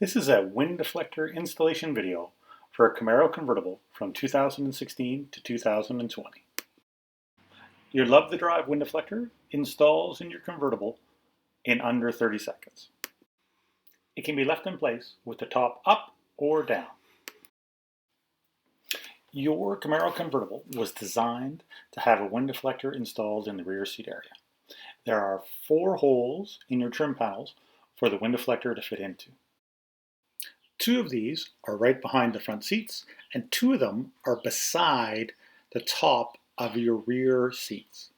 This is a wind deflector installation video for a Camaro Convertible from 2016 to 2020. Your Love the Drive wind deflector installs in your convertible in under 30 seconds. It can be left in place with the top up or down. Your Camaro Convertible was designed to have a wind deflector installed in the rear seat area. There are 4 holes in your trim panels for the wind deflector to fit into. 2 of these are right behind the front seats, and 2 of them are beside the top of your rear seats.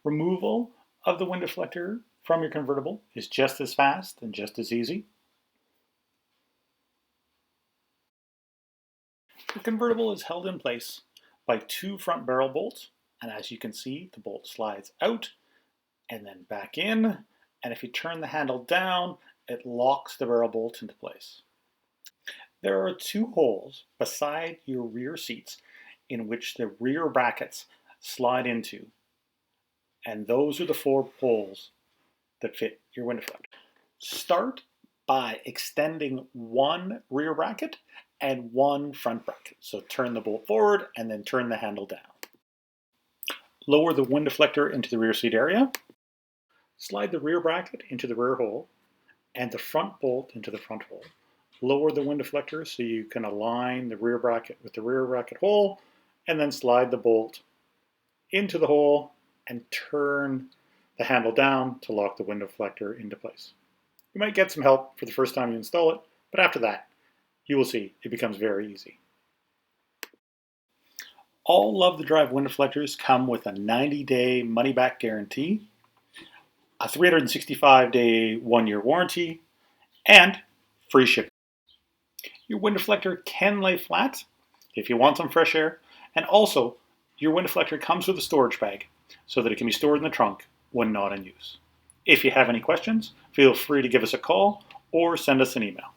Removal of the wind deflector from your convertible is just as fast and just as easy. The convertible is held in place by 2 front barrel bolts, and as you can see, the bolt slides out and then back in. And if you turn the handle down, it locks the barrel bolt into place. There are 2 holes beside your rear seats in which the rear brackets slide into, and those are the 4 holes that fit your wind deflector. Start by extending 1 rear bracket and 1 front bracket. So turn the bolt forward and then turn the handle down. Lower the wind deflector into the rear seat area. Slide the rear bracket into the rear hole and the front bolt into the front hole. Lower the wind deflector so you can align the rear bracket with the rear bracket hole, and then slide the bolt into the hole and turn the handle down to lock the wind deflector into place. You might get some help for the first time you install it, but after that, you will see it becomes very easy. All Love the Drive wind deflectors come with a 90-day money-back guarantee, a 365-day 1-year warranty, and free shipping. Your wind deflector can lay flat if you want some fresh air, and also your wind deflector comes with a storage bag so that it can be stored in the trunk when not in use. If you have any questions, feel free to give us a call or send us an email.